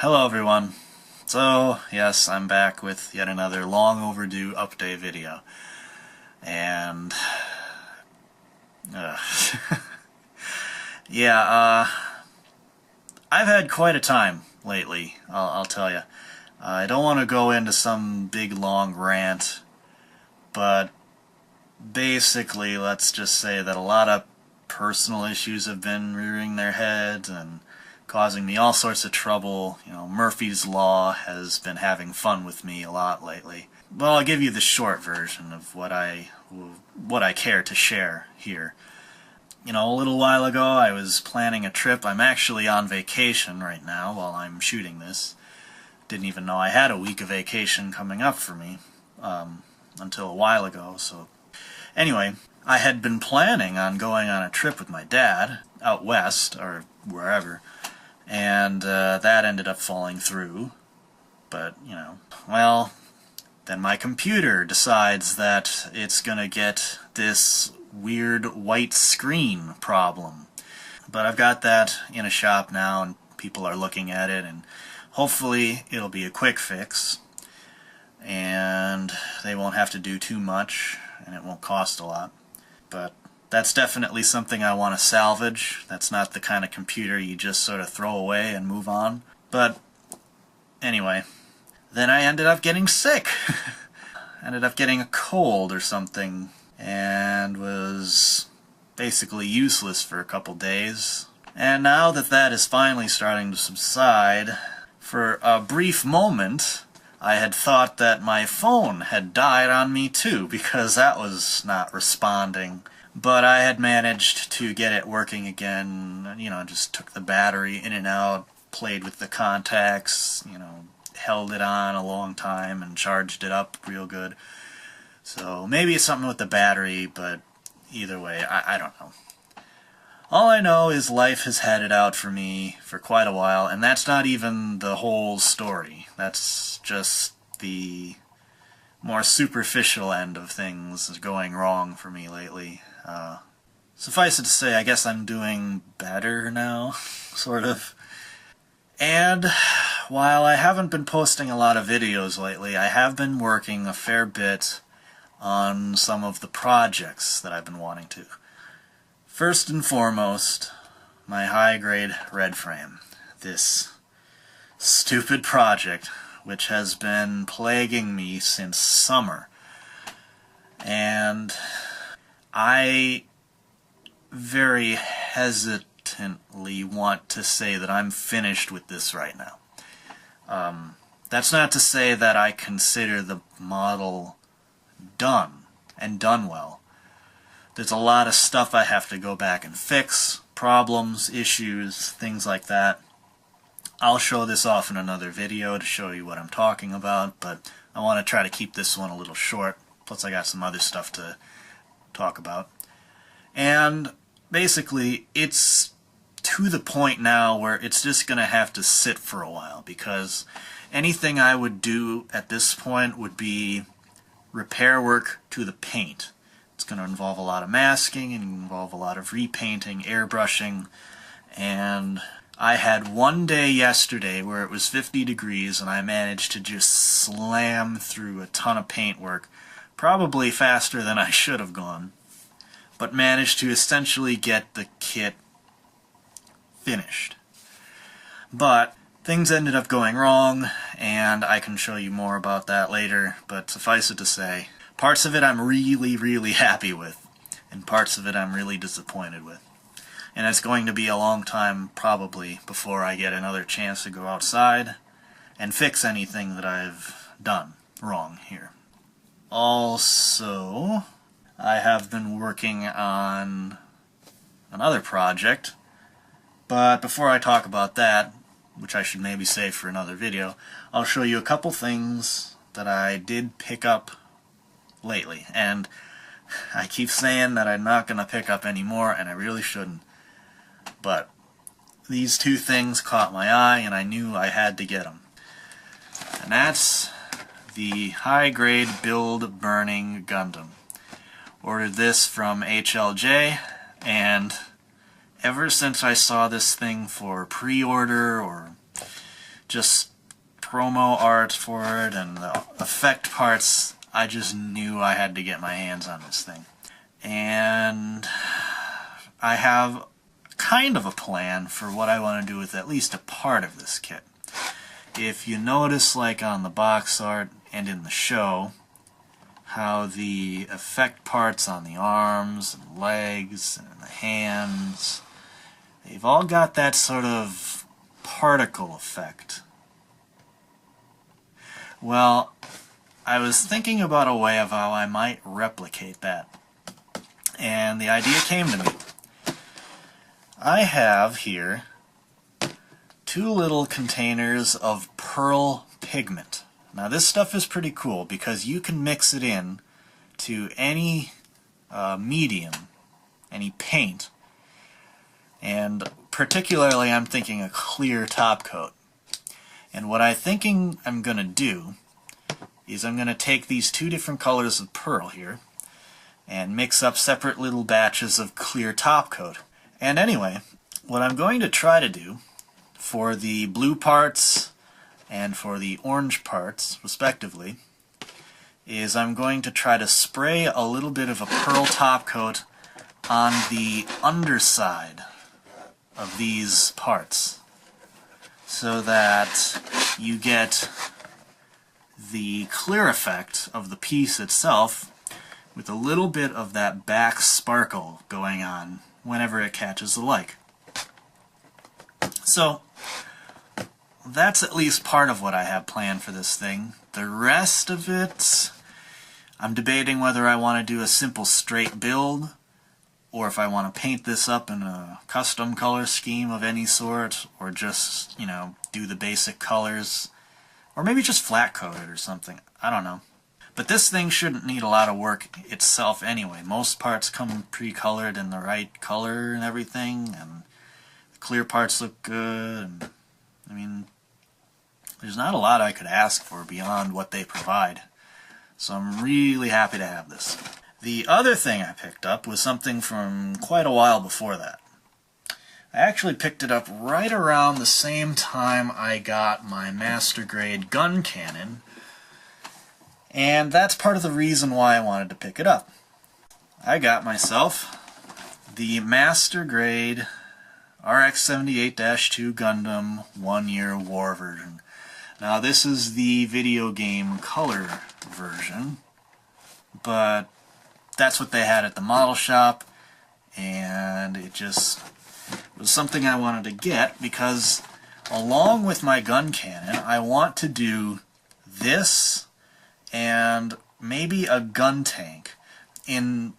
Hello everyone. So, yes, I'm back with yet another long overdue update video. And, yeah, I've had quite a time lately, I'll tell you. I don't want to go into some big long rant, but basically let's just say that a lot of personal issues have been rearing their heads and causing me all sorts of trouble. You know, Murphy's Law has been having fun with me a lot lately. Well, I'll give you the short version of what I care to share here. You know, a little while ago I was planning a trip. I'm actually on vacation right now while I'm shooting this. Didn't even know I had a week of vacation coming up for me until a while ago. So anyway, I had been planning on going on a trip with my dad out west or wherever. And that ended up falling through. But, you know, well, then my computer decides that it's gonna get this weird white screen problem. But I've got that in a shop now, and people are looking at it, and hopefully it'll be a quick fix. And they won't have to do too much, and it won't cost a lot. But that's definitely something I want to salvage. That's not the kind of computer you just sort of throw away and move on. But anyway, then I ended up getting sick. Ended up getting a cold or something, and was basically useless for a couple days. And now that that is finally starting to subside, for a brief moment I had thought that my phone had died on me too, because that was not responding. But I had managed to get it working again. You know, just took the battery in and out, played with the contacts, you know, held it on a long time and charged it up real good. So maybe it's something with the battery, but either way, I don't know. All I know is life has had it out for me for quite a while, and that's not even the whole story. That's just the more superficial end of things going wrong for me lately. Suffice it to say, I guess I'm doing better now, sort of. And while I haven't been posting a lot of videos lately, I have been working a fair bit on some of the projects that I've been wanting to. First and foremost, my high-grade red frame. This stupid project, which has been plaguing me since summer. And I very hesitantly want to say that I'm finished with this right now. That's not to say that I consider the model done, and done well. There's a lot of stuff I have to go back and fix, problems, issues, things like that. I'll show this off in another video to show you what I'm talking about, but I want to try to keep this one a little short, plus I got some other stuff to talk about. And basically, it's to the point now where it's just going to have to sit for a while, because anything I would do at this point would be repair work to the paint. It's going to involve a lot of masking and involve a lot of repainting, airbrushing, and I had one day yesterday where it was 50 degrees and I managed to just slam through a ton of paint work, probably faster than I should have gone, but managed to essentially get the kit finished. But things ended up going wrong, and I can show you more about that later, but suffice it to say, parts of it I'm really, really happy with, and parts of it I'm really disappointed with. And it's going to be a long time, probably, before I get another chance to go outside and fix anything that I've done wrong here. Also, I have been working on another project, but before I talk about that, which I should maybe save for another video, I'll show you a couple things that I did pick up lately. And I keep saying that I'm not going to pick up any more, and I really shouldn't. But these two things caught my eye, and I knew I had to get them. And that's the high-grade build burning Gundam. Ordered this from HLJ, and ever since I saw this thing for pre-order or just promo art for it and the effect parts. I just knew I had to get my hands on this thing. And I have kind of a plan for what I want to do with at least a part of this kit. If you notice, like on the box art and in the show, how the effect parts on the arms and legs and the hands, they've all got that sort of particle effect. Well, I was thinking about a way of how I might replicate that, and the idea came to me. I have here 2 little containers of pearl pigment. Now this stuff is pretty cool because you can mix it in to any medium, any paint, and particularly I'm thinking a clear top coat. And what I'm going to do is I'm going to take these 2 different colors of pearl here and mix up separate little batches of clear top coat. And anyway, what I'm going to try to do for the blue parts and for the orange parts, respectively, is I'm going to try to spray a little bit of a pearl top coat on the underside of these parts so that you get the clear effect of the piece itself with a little bit of that back sparkle going on whenever it catches the light. So that's at least part of what I have planned for this thing. The rest of it, I'm debating whether I want to do a simple straight build or if I want to paint this up in a custom color scheme of any sort, or just, you know, do the basic colors, or maybe just flat coat it or something. I don't know. But this thing shouldn't need a lot of work itself anyway. Most parts come pre-colored in the right color and everything, and the clear parts look good. And, I mean, there's not a lot I could ask for beyond what they provide. So I'm really happy to have this. The other thing I picked up was something from quite a while before that. I actually picked it up right around the same time I got my master grade gun cannon, and that's part of the reason why I wanted to pick it up. I got myself the master grade RX-78-2 Gundam 1-year war version. Now this is the video game color version, but that's what they had at the model shop, and it just was something I wanted to get because along with my gun cannon I want to do this and maybe a gun tank in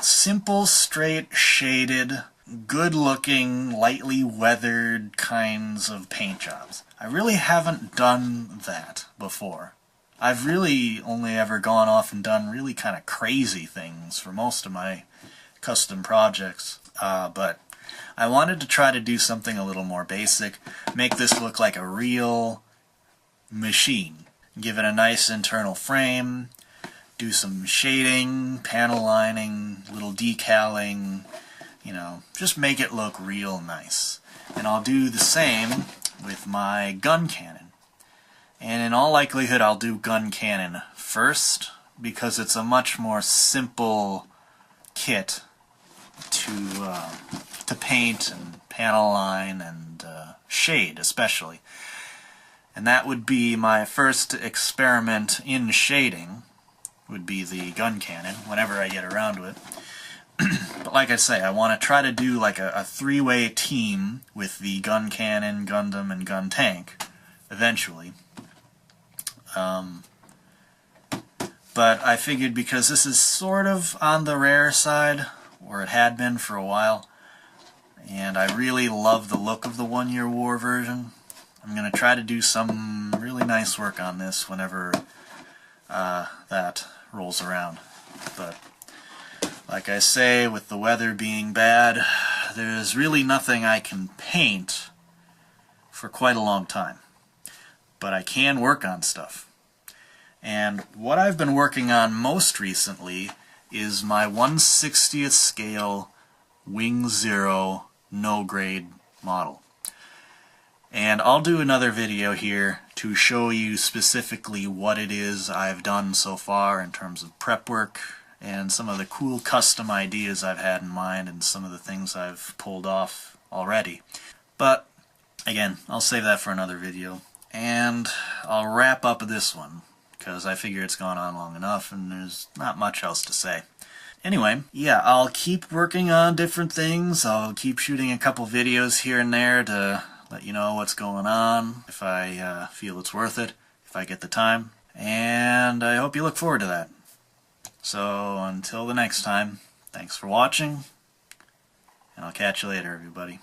simple, straight, shaded, good-looking, lightly weathered kinds of paint jobs. I really haven't done that before. I've really only ever gone off and done really kind of crazy things for most of my custom projects, but I wanted to try to do something a little more basic, make this look like a real machine, give it a nice internal frame, do some shading, panel lining, little decaling, you know, just make it look real nice. And I'll do the same with my gun cannon. And in all likelihood I'll do gun cannon first because it's a much more simple kit to paint and panel line and shade especially. And that would be my first experiment in shading, would be the gun cannon, whenever I get around to it. But like I say, I want to try to do like a 3-way team with the gun cannon, Gundam, and gun tank eventually. But I figured because this is sort of on the rare side, or it had been for a while, and I really love the look of the 1-year war version, I'm going to try to do some really nice work on this whenever that rolls around. But like I say, with the weather being bad, there's really nothing I can paint for quite a long time. But I can work on stuff. And what I've been working on most recently is my 1/60th scale Wing Zero no grade model. And And I'll do another video here to show you specifically what it is I've done so far in terms of prep work and some of the cool custom ideas I've had in mind and some of the things I've pulled off already. But again, I'll save that for another video. And I'll wrap up this one because I figure it's gone on long enough and there's not much else to say. Anyway, yeah, I'll keep working on different things. I'll keep shooting a couple videos here and there to let you know what's going on, if I feel it's worth it, if I get the time. And I hope you look forward to that. So until the next time, thanks for watching, and I'll catch you later, everybody.